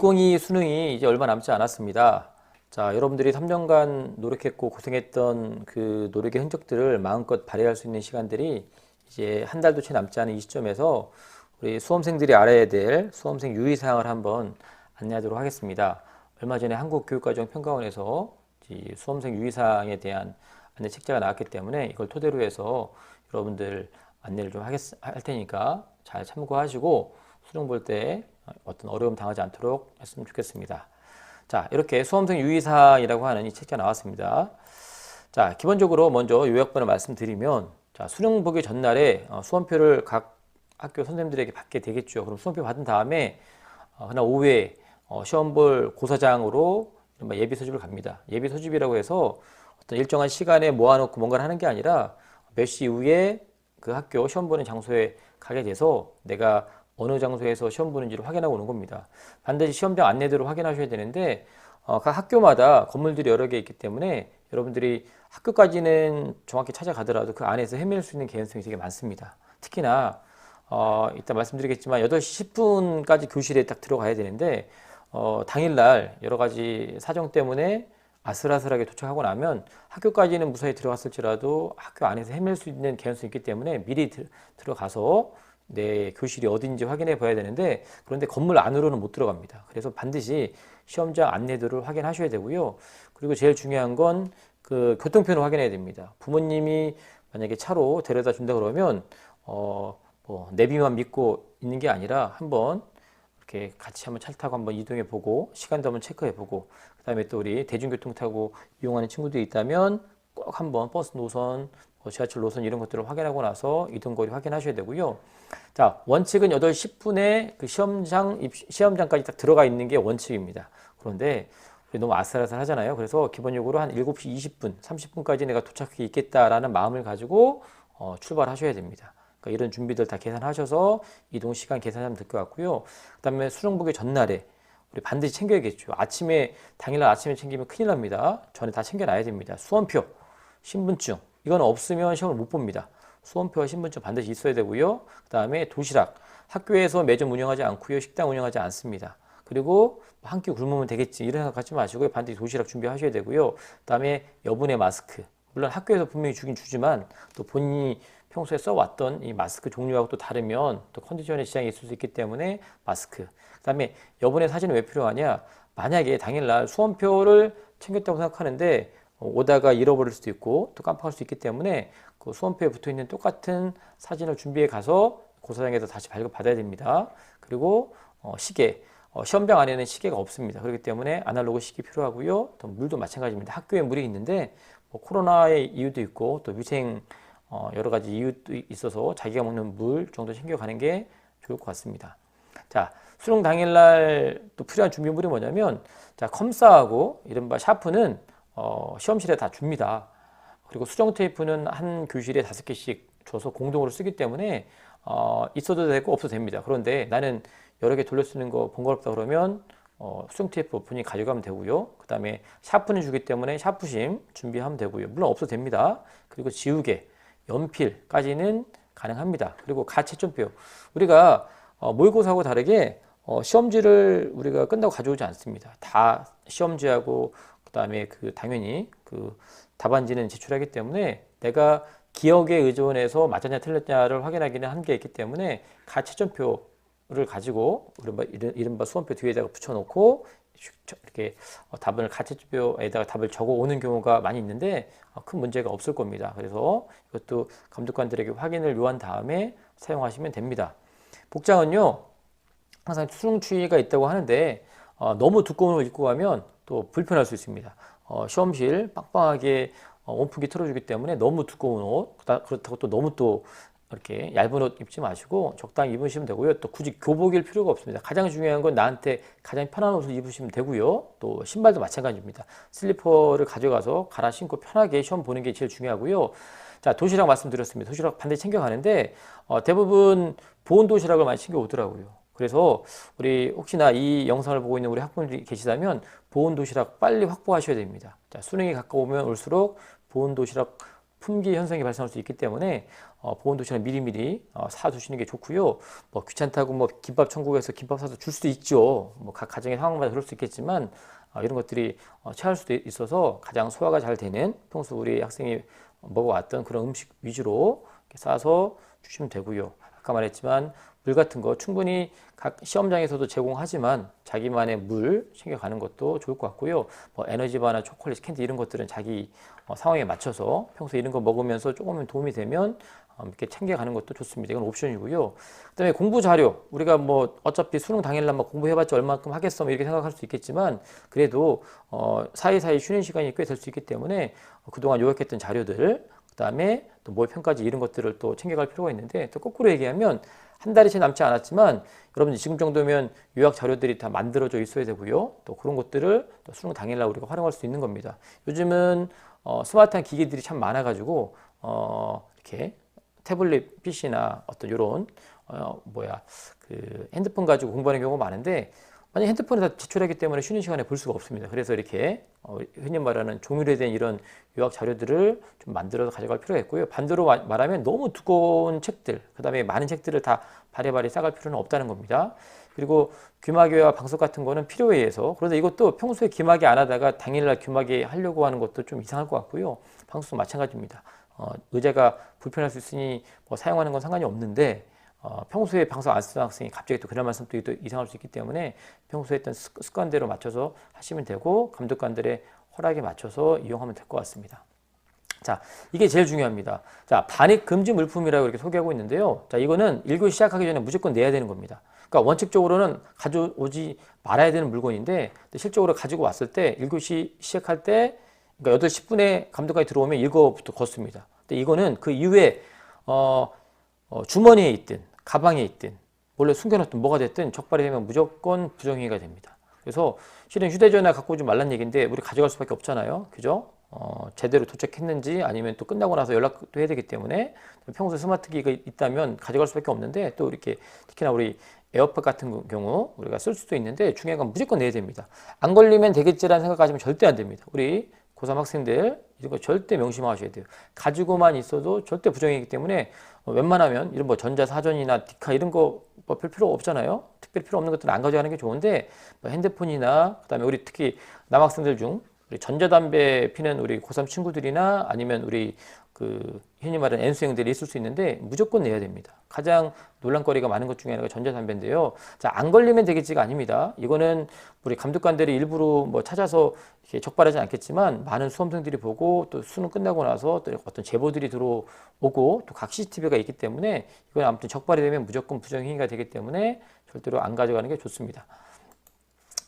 2022 수능이 이제 얼마 남지 않았습니다. 자, 여러분들이 3년간 노력했고 고생했던 그 노력의 흔적들을 마음껏 발휘할 수 있는 시간들이 이제 한 달도 채 남지 않은 이 시점에서 우리 수험생들이 알아야 될 수험생 유의사항을 한번 안내하도록 하겠습니다. 얼마 전에 한국교육과정평가원에서 이 수험생 유의사항에 대한 안내 책자가 나왔기 때문에 이걸 토대로 해서 여러분들 안내를 좀 할 테니까 잘 참고하시고 수능 볼 때 어떤 어려움 당하지 않도록 했으면 좋겠습니다. 자, 이렇게 수험생 유의사항이라고 하는 이 책자 나왔습니다. 자, 기본적으로 먼저 요약본을 말씀드리면, 자, 수능 보기 전날에 수험표를 각 학교 선생님들에게 받게 되겠죠. 그럼 수험표 받은 다음에 그날 오후에 시험 볼 고사장으로 예비 소집을 갑니다. 예비 소집이라고 해서 어떤 일정한 시간에 모아놓고 뭔가를 하는 게 아니라 몇 시 이후에 그 학교 시험 보는 장소에 가게 돼서 내가 어느 장소에서 시험 보는지를 확인하고 오는 겁니다. 반드시 시험장 안내대로 확인하셔야 되는데 각 학교마다 건물들이 여러 개 있기 때문에 여러분들이 학교까지는 정확히 찾아가더라도 그 안에서 헤맬 수 있는 개연성이 되게 많습니다. 특히나 이따 말씀드리겠지만 8시 10분까지 교실에 딱 들어가야 되는데 당일날 여러 가지 사정 때문에 아슬아슬하게 도착하고 나면 학교까지는 무사히 들어갔을지라도 학교 안에서 헤맬 수 있는 개연성이 있기 때문에 미리 들어가서 내 교실이 어딘지 확인해 봐야 되는데, 그런데 건물 안으로는 못 들어갑니다. 그래서 반드시 시험장 안내도를 확인하셔야 되고요. 그리고 제일 중요한 건 그 교통편을 확인해야 됩니다. 부모님이 만약에 차로 데려다 준다 그러면 뭐 내비만 믿고 있는 게 아니라 한번 이렇게 같이 한번 차를 타고 한번 이동해 보고 시간도 한번 체크해 보고, 그다음에 또 우리 대중교통 타고 이용하는 친구들이 있다면 꼭 한번 버스 노선, 지하철 노선 이런 것들을 확인하고 나서 이동거리 확인하셔야 되고요. 자, 원칙은 8시 10분에 그 시험장까지 딱 들어가 있는 게 원칙입니다. 그런데 너무 아슬아슬 하잖아요. 그래서 기본적으로 한 7시 20분, 30분까지 내가 도착해 있겠다라는 마음을 가지고 출발하셔야 됩니다. 그러니까 이런 준비들 다 계산하셔서 이동 시간 계산하면 될 것 같고요. 그다음에 수능 보기 전날에 우리 반드시 챙겨야겠죠. 당일날 아침에 챙기면 큰일 납니다. 전에 다 챙겨놔야 됩니다. 수험표, 신분증, 이건 없으면 시험을 못 봅니다. 수험표와 신분증 반드시 있어야 되고요. 그 다음에 도시락, 학교에서 매점 운영하지 않고요. 식당 운영하지 않습니다. 그리고 한 끼 굶으면 되겠지 이런 생각하지 마시고 반드시 도시락 준비하셔야 되고요. 그 다음에 여분의 마스크, 물론 학교에서 분명히 주긴 주지만 또 본인이 평소에 써왔던 이 마스크 종류하고 또 다르면 또 컨디션에 지장이 있을 수 있기 때문에 마스크. 그 다음에 여분의 사진은 왜 필요하냐? 만약에 당일날 수험표를 챙겼다고 생각하는데 오다가 잃어버릴 수도 있고 또 깜빡할 수 있기 때문에 그 수험표에 붙어 있는 똑같은 사진을 준비해 가서 고사장에서 다시 발급받아야 됩니다. 그리고 시계. 시험장 안에는 시계가 없습니다. 그렇기 때문에 아날로그 시계 필요하고요. 또 물도 마찬가지입니다. 학교에 물이 있는데 코로나의 이유도 있고 또 위생 여러 가지 이유도 있어서 자기가 먹는 물 정도 챙겨가는 게 좋을 것 같습니다. 자, 수능 당일날 또 필요한 준비물이 뭐냐면, 자, 컴사하고 이른바 샤프는 시험실에 다 줍니다. 그리고 수정 테이프는 한 교실에 5개씩 줘서 공동으로 쓰기 때문에 있어도 되고 없어도 됩니다. 그런데 나는 여러 개 돌려 쓰는 거 번거롭다 그러면 수정 테이프 본인이 가져가면 되고요. 그 다음에 샤프는 주기 때문에 샤프심 준비하면 되고요. 물론 없어도 됩니다. 그리고 지우개, 연필까지는 가능합니다. 그리고 가채점표. 우리가 모의고사하고 다르게 시험지를 우리가 끝나고 가져오지 않습니다. 다 시험지하고 그다음에 당연히 그 답안지는 제출하기 때문에 내가 기억에 의존해서 맞았냐 틀렸냐를 확인하기는 한계가 있기 때문에 가채점표를 가지고 이른바 수험표 뒤에다가 붙여놓고 이렇게 답을 가채점표에다가 답을 적어 오는 경우가 많이 있는데 큰 문제가 없을 겁니다. 그래서 이것도 감독관들에게 확인을 요한 다음에 사용하시면 됩니다. 복장은요, 항상 수능 추위가 있다고 하는데 너무 두꺼운 옷 입고 가면 또 불편할 수 있습니다. 시험실 빵빵하게 온풍기 틀어주기 때문에 너무 두꺼운 옷, 그렇다고 또 너무 또 이렇게 얇은 옷 입지 마시고 적당히 입으시면 되고요. 또 굳이 교복일 필요가 없습니다. 가장 중요한 건 나한테 가장 편한 옷을 입으시면 되고요. 또 신발도 마찬가지입니다. 슬리퍼를 가져가서 갈아 신고 편하게 시험 보는 게 제일 중요하고요. 자, 도시락 말씀드렸습니다. 도시락 반드시 챙겨가는데 대부분 보온 도시락을 많이 챙겨 오더라고요. 그래서 우리 혹시나 이 영상을 보고 있는 우리 학부모님이 계시다면 보온 도시락 빨리 확보하셔야 됩니다. 자, 수능이 가까우면 올수록 보온 도시락 품귀 현상이 발생할 수 있기 때문에 보온도시락 미리미리 사두시는 게 좋고요. 뭐 귀찮다고 뭐 김밥 천국에서 김밥 사서 줄 수도 있죠. 뭐 각 가정의 상황마다 그럴 수 있겠지만 이런 것들이 체할 수도 있어서 가장 소화가 잘 되는 평소 우리 학생이 먹어왔던 그런 음식 위주로 이렇게 싸서 주시면 되고요. 아까 말했지만 물 같은 거 충분히 각 시험장에서도 제공하지만 자기만의 물 챙겨가는 것도 좋을 것 같고요. 뭐 에너지바나 초콜릿, 캔디 이런 것들은 자기 상황에 맞춰서 평소에 이런 거 먹으면서 조금은 도움이 되면 이렇게 챙겨가는 것도 좋습니다. 이건 옵션이고요. 그다음에 공부 자료, 우리가 뭐 어차피 수능 당일날 막 공부해봤자 얼마큼 하겠어 뭐 이렇게 생각할 수 있겠지만 그래도 사이사이 쉬는 시간이 꽤 될 수 있기 때문에 그동안 요약했던 자료들, 그다음에 또 모의평가지 이런 것들을 또 챙겨갈 필요가 있는데, 또 거꾸로 얘기하면 한 달이 채 남지 않았지만 여러분들 지금 정도면 요약 자료들이 다 만들어져 있어야 되고요. 또 그런 것들을 또 수능 당일날 우리가 활용할 수 있는 겁니다. 요즘은 스마트한 기기들이 참 많아가지고 이렇게 태블릿 PC나 어떤 요런 그 핸드폰 가지고 공부하는 경우가 많은데, 만약 핸드폰에 다 제출하기 때문에 쉬는 시간에 볼 수가 없습니다. 그래서 이렇게 흔히 말하는 종이로 된 이런 요약 자료들을 좀 만들어서 가져갈 필요가 있고요. 반대로 말하면 너무 두꺼운 책들, 그 다음에 많은 책들을 다 바리바리 싸갈 필요는 없다는 겁니다. 그리고 귀마개와 방석 같은 거는 필요에 의해서, 그런데 이것도 평소에 귀마개 안 하다가 당일날 귀마개 하려고 하는 것도 좀 이상할 것 같고요. 방석도 마찬가지입니다. 의자가 불편할 수 있으니 뭐 사용하는 건 상관이 없는데, 평소에 방석 안 쓰던 학생이 갑자기 또 그런 말씀도 또 이상할 수 있기 때문에 평소에 했던 습관대로 맞춰서 하시면 되고, 감독관들의 허락에 맞춰서 이용하면 될 것 같습니다. 자, 이게 제일 중요합니다. 자, 반입 금지 물품이라고 이렇게 소개하고 있는데요. 자, 이거는 1교시 시작하기 전에 무조건 내야 되는 겁니다. 그러니까 원칙적으로는 가져오지 말아야 되는 물건인데, 실적으로 가지고 왔을 때 1교시 시작할 때, 그러니까 8시 10분에 감독관이 들어오면 이거부터 걷습니다. 근데 이거는 그 이후에 주머니에 있든 가방에 있든 원래 숨겨놨든 뭐가 됐든 적발이 되면 무조건 부정행위가 됩니다. 그래서 실은 휴대전화 갖고 오지 말란 얘기인데 우리 가져갈 수밖에 없잖아요. 그죠? 제대로 도착했는지 아니면 또 끝나고 나서 연락도 해야 되기 때문에 평소에 스마트기가 있다면 가져갈 수밖에 없는데, 또 이렇게 특히나 우리 에어팟 같은 경우 우리가 쓸 수도 있는데 중요한 건 무조건 내야 됩니다. 안 걸리면 되겠지라는 생각하시면 절대 안 됩니다. 우리 고3 학생들 이런 거 절대 명심하셔야 돼요. 가지고만 있어도 절대 부정이기 때문에 웬만하면 이런 뭐 전자사전이나 디카 이런 거 뭐 별 필요 없잖아요. 특별히 필요 없는 것들은 안 가져가는 게 좋은데, 뭐 핸드폰이나 그다음에 우리 특히 남학생들 중 우리 전자담배 피는 우리 고3 친구들이나 아니면 우리 그 흔히 말하는 N수생들이 있을 수 있는데 무조건 내야 됩니다. 가장 논란거리가 많은 것 중에 하나가 전자담배인데요. 자, 안 걸리면 되겠지가 아닙니다. 이거는 우리 감독관들이 일부러 뭐 찾아서 이렇게 적발하지 않겠지만 많은 수험생들이 보고, 또 수능 끝나고 나서 또 어떤 제보들이 들어오고 또 각 CCTV가 있기 때문에 이건 아무튼 적발이 되면 무조건 부정행위가 되기 때문에 절대로 안 가져가는 게 좋습니다.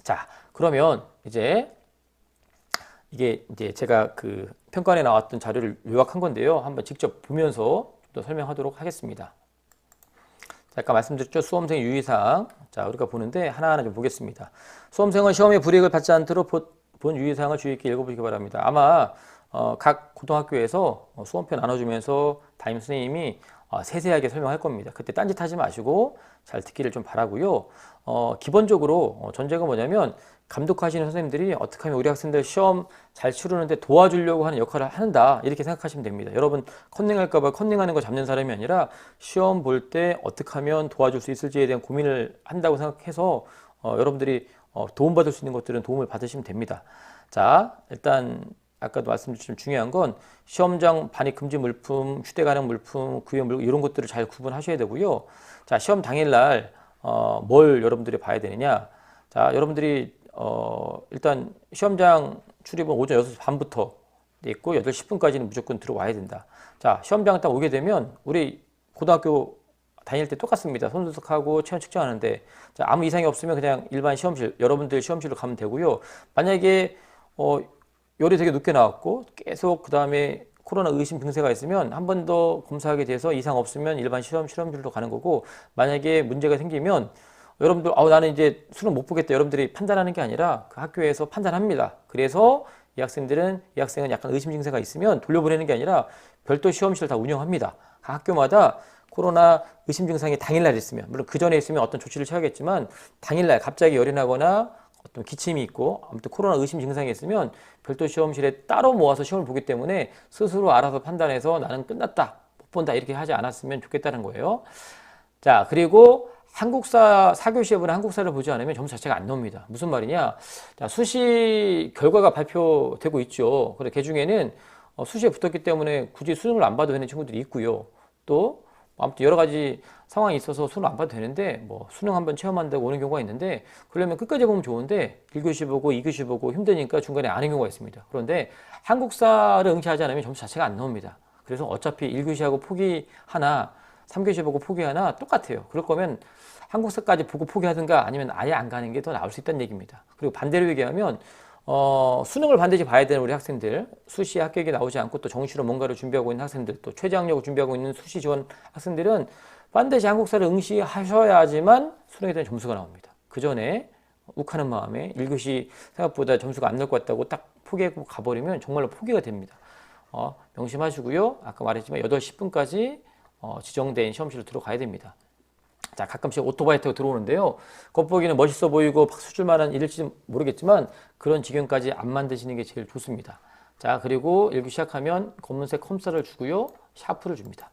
자, 그러면 이게 이제 제가 그 평가에 나왔던 자료를 요약한 건데요. 한번 직접 보면서 또 설명하도록 하겠습니다. 자, 아까 말씀드렸죠. 수험생 유의사항. 자, 우리가 보는데 하나하나 좀 보겠습니다. 수험생은 시험에 불이익을 받지 않도록 본 유의사항을 주의 있게 읽어보시기 바랍니다. 아마 각 고등학교에서 수험표 나눠주면서 담임 선생님이 세세하게 설명할 겁니다. 그때 딴짓하지 마시고 잘 듣기를 좀 바라고요. 기본적으로 전제가 뭐냐면, 감독하시는 선생님들이 어떻게 하면 우리 학생들 시험 잘 치르는데 도와주려고 하는 역할을 한다, 이렇게 생각하시면 됩니다. 여러분 컨닝할까봐 컨닝하는 거 잡는 사람이 아니라 시험 볼 때 어떻게 하면 도와줄 수 있을지에 대한 고민을 한다고 생각해서 여러분들이 도움받을 수 있는 것들은 도움을 받으시면 됩니다. 자, 일단 아까도 말씀드렸지만 중요한 건 시험장 반입 금지 물품, 휴대 가능 물품, 구입 물품 이런 것들을 잘 구분하셔야 되고요. 자, 시험 당일날 뭘 여러분들이 봐야 되느냐. 자, 여러분들이 일단 시험장 출입은 오전 6시 반부터 돼 있고 8시 10분까지는 무조건 들어와야 된다. 자, 시험장 딱 오게 되면 우리 고등학교 다닐 때 똑같습니다. 손수석하고 체온 측정하는데, 자, 아무 이상이 없으면 그냥 일반 시험실, 여러분들 시험실로 가면 되고요. 만약에 열이 되게 높게 나왔고 계속 그 다음에 코로나 의심 증세가 있으면 한 번 더 검사하게 돼서 이상 없으면 일반 실험실로 가는 거고, 만약에 문제가 생기면 여러분들 나는 이제 수능 못 보겠다 여러분들이 판단하는 게 아니라 그 학교에서 판단합니다. 그래서 이 학생은 약간 의심 증세가 있으면 돌려보내는 게 아니라 별도 시험실 다 운영합니다. 각 학교마다 코로나 의심 증상이 당일날 있으면, 물론 그 전에 있으면 어떤 조치를 취하겠지만 당일날 갑자기 열이 나거나 어떤 기침이 있고 아무튼 코로나 의심 증상이 있으면 별도 시험실에 따로 모아서 시험을 보기 때문에 스스로 알아서 판단해서 나는 끝났다, 못 본다 이렇게 하지 않았으면 좋겠다는 거예요. 자, 그리고 한국사 4교시에 보는 한국사를 보지 않으면 점수 자체가 안 나옵니다. 무슨 말이냐? 자, 수시 결과가 발표되고 있죠. 그런데 그 중에는 수시에 붙었기 때문에 굳이 수능을 안 봐도 되는 친구들이 있고요. 또 아무튼 여러 가지 상황이 있어서 수능 안 봐도 되는데 뭐 수능 한번 체험한다고 오는 경우가 있는데 그러면 끝까지 보면 좋은데 1교시 보고 2교시 보고 힘드니까 중간에 안 하는 경우가 있습니다. 그런데 한국사를 응시하지 않으면 점수 자체가 안 나옵니다. 그래서 어차피 1교시하고 포기하나 3교시 보고 포기하나 똑같아요. 그럴 거면 한국사까지 보고 포기하든가 아니면 아예 안 가는 게 더 나을 수 있다는 얘기입니다. 그리고 반대로 얘기하면 수능을 반드시 봐야 되는 우리 학생들, 수시 합격이 나오지 않고 또 정시로 뭔가를 준비하고 있는 학생들, 또 최저학력을 준비하고 있는 수시 지원 학생들은 반드시 한국사를 응시하셔야지만 수능에 대한 점수가 나옵니다. 그 전에 욱하는 마음에 1교시 생각보다 점수가 안 나올 것 같다고 딱 포기하고 가버리면 정말로 포기가 됩니다. 명심하시고요. 아까 말했지만 8시 10분까지 지정된 시험실로 들어가야 됩니다. 자, 가끔씩 오토바이 타고 들어오는데요. 겉보기는 멋있어 보이고 박수 줄 만한 일일지 모르겠지만 그런 지경까지 안 만드시는 게 제일 좋습니다. 자, 그리고 1교 시작하면 검은색 컴사를 주고요. 샤프를 줍니다.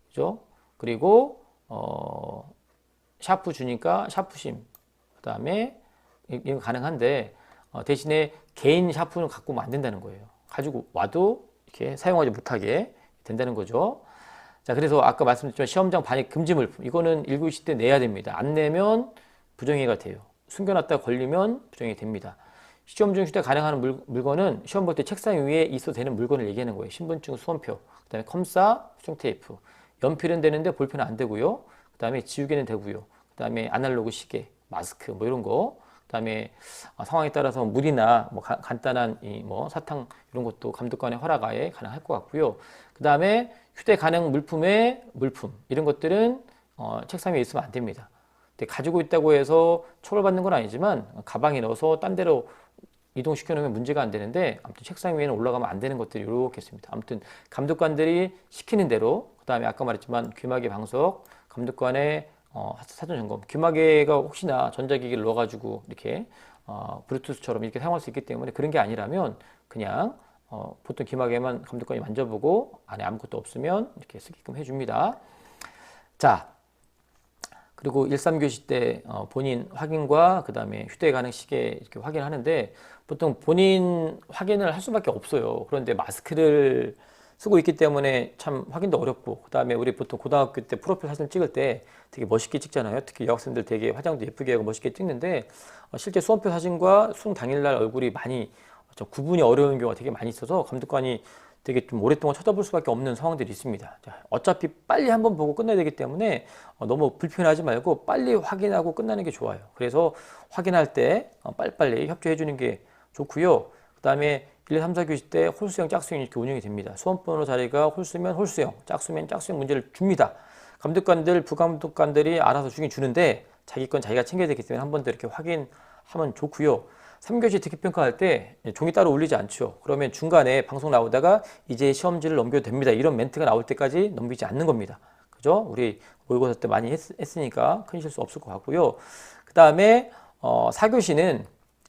그죠? 그리고 샤프 주니까 샤프심. 그다음에 이거 가능한데 대신에 개인 샤프는 갖고 오면 안 된다는 거예요. 가지고 와도 이렇게 사용하지 못하게 된다는 거죠. 자, 그래서 아까 말씀드렸지만 시험장 반입 금지 물품 이거는 1교시 때 내야 됩니다. 안 내면 부정행위가 돼요. 숨겨놨다 걸리면 부정행위 됩니다. 시험 중 휴대 가능한 물건은 시험 볼 때 책상 위에 있어도 되는 물건을 얘기하는 거예요. 신분증, 수험표, 그 다음에 컴사, 수정 테이프, 연필은 되는데 볼펜은 안 되고요. 그 다음에 지우개는 되고요. 그 다음에 아날로그 시계, 마스크 뭐 이런 거. 그 다음에 상황에 따라서 물이나 뭐 간단한 뭐 사탕 이런 것도 감독관의 허락하에 가능할 것 같고요. 그 다음에 휴대 가능 물품의 물품 이런 것들은 책상 위에 있으면 안 됩니다. 근데 가지고 있다고 해서 처벌받는 건 아니지만 가방에 넣어서 딴 데로 이동시켜 놓으면 문제가 안 되는데 아무튼 책상 위에는 올라가면 안 되는 것들이 이렇게 있습니다. 아무튼 감독관들이 시키는 대로 그 다음에 아까 말했지만 귀마개 방석 감독관의 사전 점검 귀마개가 혹시나 전자기기를 넣어가지고 이렇게 블루투스처럼 이렇게 사용할 수 있기 때문에 그런 게 아니라면 그냥 보통 귀마개만 감독관이 만져보고 안에 아무것도 없으면 이렇게 쓰게끔 해줍니다. 자, 그리고 1, 3교시 때 본인 확인과 그 다음에 휴대 가능 시계 이렇게 확인하는데 보통 본인 확인을 할 수밖에 없어요. 그런데 마스크를 쓰고 있기 때문에 참 확인도 어렵고 그 다음에 우리 보통 고등학교 때 프로필 사진 찍을 때 되게 멋있게 찍잖아요. 특히 여학생들 되게 화장도 예쁘게 하고 멋있게 찍는데 실제 수험표 사진과 수능 당일날 얼굴이 많이 좀 구분이 어려운 경우가 되게 많이 있어서 감독관이 되게 좀 오랫동안 쳐다볼 수밖에 없는 상황들이 있습니다. 자, 어차피 빨리 한번 보고 끝내야 되기 때문에 너무 불편하지 말고 빨리 확인하고 끝나는 게 좋아요. 그래서 확인할 때 빨리빨리 협조해 주는 게 좋고요. 그 다음에 1, 2, 3, 4교시 때 홀수형, 짝수형 이렇게 운영이 됩니다. 수험번호 자리가 홀수면 홀수형, 짝수면 짝수형 문제를 줍니다. 감독관들, 부감독관들이 알아서 주긴 주는데 자기 건 자기가 챙겨야 되기 때문에 한 번 더 이렇게 확인하면 좋고요. 3교시 특기평가할 때 종이 따로 올리지 않죠. 그러면 중간에 방송 나오다가 이제 시험지를 넘겨도 됩니다. 이런 멘트가 나올 때까지 넘기지 않는 겁니다. 그죠? 우리 모의고사 때 많이 했으니까 큰 실수 없을 것 같고요. 그 다음에 4교시는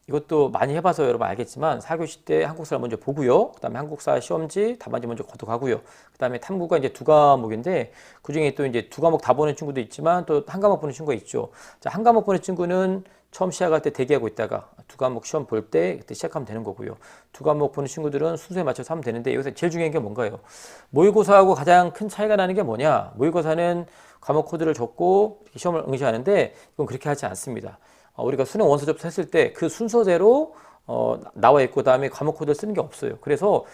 이것도 많이 해봐서 여러분 알겠지만 4교시 때 한국사를 먼저 보고요. 그 다음에 한국사 시험지 답안지 먼저 걷어가고요. 그 다음에 탐구가 이제 2과목인데 그 중에 또 이제 2과목 다 보는 친구도 있지만 또 한 과목 보는 친구가 있죠. 자, 한 과목 보는 친구는 처음 시작할 때 대기하고 있다가 2과목 시험 볼 때 그때 시작하면 되는 거고요. 2과목 보는 친구들은 순서에 맞춰서 하면 되는데 여기서 제일 중요한 게 뭔가요? 모의고사하고 가장 큰 차이가 나는 게 뭐냐? 모의고사는 과목 코드를 적고 시험을 응시하는데 이건 그렇게 하지 않습니다. 우리가 수능 원서 접수했을 때 그 순서대로 나와 있고 그다음에 과목 코드를 쓰는 게 없어요. 그래서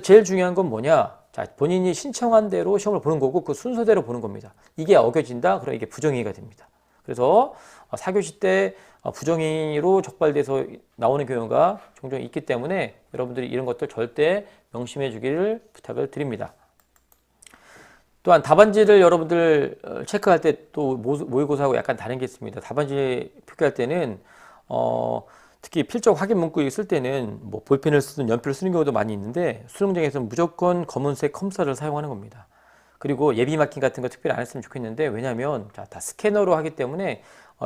제일 중요한 건 뭐냐? 자, 본인이 신청한 대로 시험을 보는 거고 그 순서대로 보는 겁니다. 이게 어겨진다? 그럼 이게 부정행위가 됩니다. 그래서 4교시 때 부정행위로 적발돼서 나오는 경우가 종종 있기 때문에 여러분들이 이런 것들 절대 명심해 주기를 부탁을 드립니다. 또한 답안지를 여러분들 체크할 때 또 모의고사하고 약간 다른 게 있습니다. 답안지 표기할 때는 특히 필적 확인 문구 쓸 때는 뭐 볼펜을 쓰든 연필을 쓰는 경우도 많이 있는데 수능장에서는 무조건 검은색 컴사를 사용하는 겁니다. 그리고 예비 마킹 같은 거 특별히 안 했으면 좋겠는데 왜냐하면 다 스캐너로 하기 때문에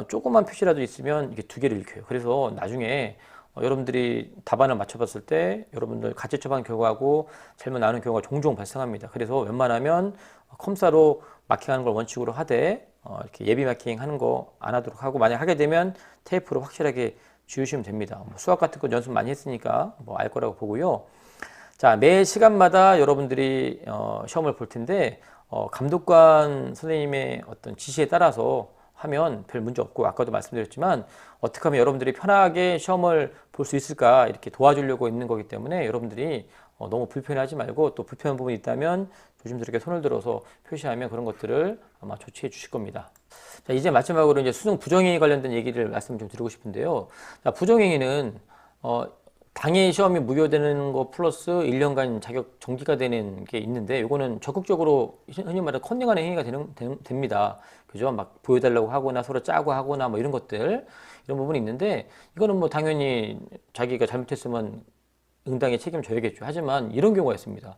조그만 표시라도 있으면 이게 두 개를 읽혀요. 그래서 나중에 여러분들이 답안을 맞춰봤을 때 여러분들 같이 처방 결과하고 잘못 나오는 경우가 종종 발생합니다. 그래서 웬만하면 컴사로 마킹하는 걸 원칙으로 하되 이렇게 예비 마킹 하는 거 안 하도록 하고, 만약 하게 되면 테이프로 확실하게 지우시면 됩니다. 뭐 수학 같은 거 연습 많이 했으니까 뭐 알 거라고 보고요. 자, 매 시간마다 여러분들이 시험을 볼 텐데 감독관 선생님의 어떤 지시에 따라서 하면 별 문제 없고, 아까도 말씀드렸지만 어떻게 하면 여러분들이 편하게 시험을 볼 수 있을까 이렇게 도와주려고 있는 거기 때문에 여러분들이 너무 불편해하지 말고, 또 불편한 부분이 있다면 조심스럽게 손을 들어서 표시하면 그런 것들을 아마 조치해 주실 겁니다. 자, 이제 마지막으로 이제 수능 부정행위 관련된 얘기를 말씀 좀 드리고 싶은데요. 자, 부정행위는 당일 시험이 무효되는 거 플러스 1년간 자격 정지가 되는 게 있는데, 이거는 적극적으로 흔히 말하는 컨닝하는 행위가 됩니다. 그죠? 막 보여달라고 하거나 서로 짜고 하거나 뭐 이런 것들, 이런 부분이 있는데, 이거는 뭐 당연히 자기가 잘못했으면 응당의 책임을 져야겠죠. 하지만 이런 경우가 있습니다.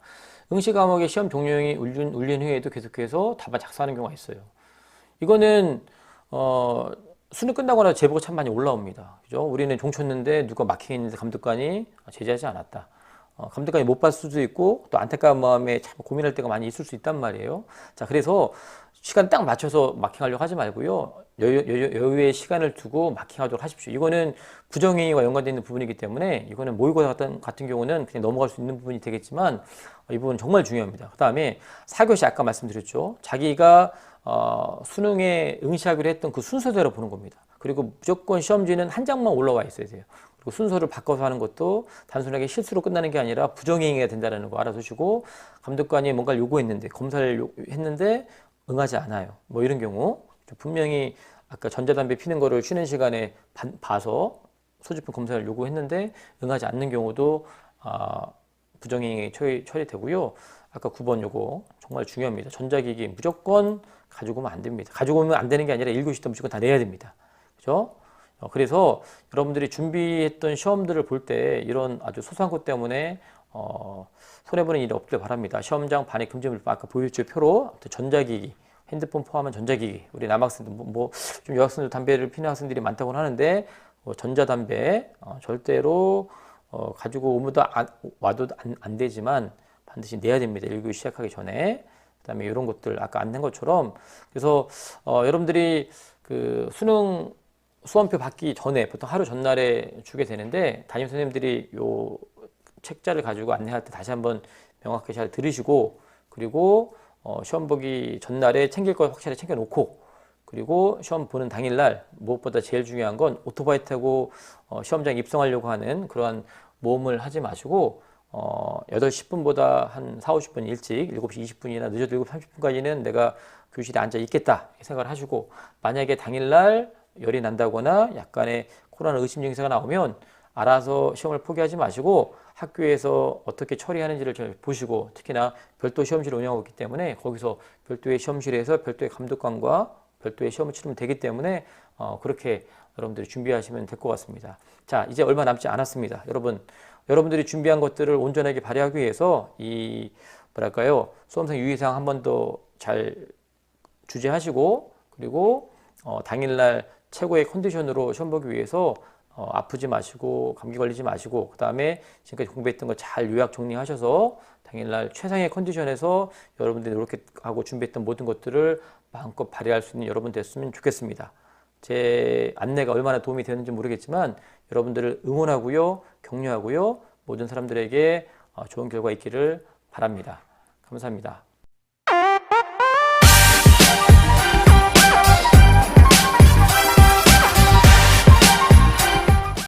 응시 과목의 시험 종료형이 울린 후에도 계속해서 답안 작성하는 경우가 있어요. 이거는 수능 끝나거나 제보가 참 많이 올라옵니다. 그죠? 우리는 종쳤는데 누가 마킹했는데 감독관이 제재하지 않았다. 감독관이 못 봤을 수도 있고, 또 안타까운 마음에 참 고민할 때가 많이 있을 수 있단 말이에요. 자, 그래서 시간 딱 맞춰서 마킹하려고 하지 말고요. 여유의 시간을 두고 마킹하도록 하십시오. 이거는 부정행위와 연관되어 있는 부분이기 때문에, 이거는 모의고사 같은 경우는 그냥 넘어갈 수 있는 부분이 되겠지만, 이 부분 정말 중요합니다. 그 다음에 4교시 아까 말씀드렸죠. 자기가 수능에 응시하기로 했던 그 순서대로 보는 겁니다. 그리고 무조건 시험지는 한 장만 올라와 있어야 돼요. 그리고 순서를 바꿔서 하는 것도 단순하게 실수로 끝나는 게 아니라 부정행위가 된다는 거 알아두시고, 감독관이 뭔가를 요구했는데, 검사를 했는데 응하지 않아요. 뭐 이런 경우 분명히 아까 전자담배 피는 거를 쉬는 시간에 봐서 소지품 검사를 요구했는데 응하지 않는 경우도 부정행위 처리되고요. 아까 9번 요거 정말 중요합니다. 전자기기 무조건 가지고 오면 안 됩니다. 가지고 오면 안 되는 게 아니라 1교시 때 무조건 다 내야 됩니다. 그죠? 그래서 여러분들이 준비했던 시험들을 볼 때 이런 아주 소소한 것 때문에 손해보는 일이 없길 바랍니다. 시험장 반입 금지물 아까 보여줄 표로 전자기기, 핸드폰 포함한 전자기기, 우리 남학생들 좀 여학생들 담배를 피는 학생들이 많다고 하는데 전자담배 절대로 가지고 와도 안 되지만 반드시 내야 됩니다. 1교시 시작하기 전에. 그다음에 이런 것들 아까 안 낸 것처럼, 그래서 여러분들이 그 수능 수험표 받기 전에 보통 하루 전날에 주게 되는데, 담임 선생님들이 요 책자를 가지고 안내할 때 다시 한번 명확하게 잘 들으시고, 그리고 시험 보기 전날에 챙길 걸 확실히 챙겨 놓고, 그리고 시험 보는 당일날 무엇보다 제일 중요한 건 오토바이 타고 시험장 입성하려고 하는 그러한 모험을 하지 마시고 8시 10분보다 한 4, 50분 일찍 7시 20분이나 늦어도 7시 30분까지는 내가 교실에 앉아 있겠다 생각을 하시고, 만약에 당일날 열이 난다거나 약간의 코로나 의심 증세가 나오면 알아서 시험을 포기하지 마시고 학교에서 어떻게 처리하는지를 잘 보시고, 특히나 별도 시험실을 운영하고 있기 때문에 거기서 별도의 시험실에서 별도의 감독관과 별도의 시험을 치르면 되기 때문에 그렇게 여러분들이 준비하시면 될 것 같습니다. 자, 이제 얼마 남지 않았습니다. 여러분들이 준비한 것들을 온전하게 발휘하기 위해서 이 뭐랄까요, 수험생 유의사항 한 번 더 잘 주제하시고, 그리고 당일날 최고의 컨디션으로 시험 보기 위해서 아프지 마시고 감기 걸리지 마시고, 그 다음에 지금까지 공부했던 거 잘 요약 정리하셔서 당일날 최상의 컨디션에서 여러분들이 노력하고 준비했던 모든 것들을 마음껏 발휘할 수 있는 여러분 됐으면 좋겠습니다. 제 안내가 얼마나 도움이 되는지 모르겠지만 여러분들을 응원하고요, 격려하고요, 모든 사람들에게 좋은 결과 있기를 바랍니다. 감사합니다.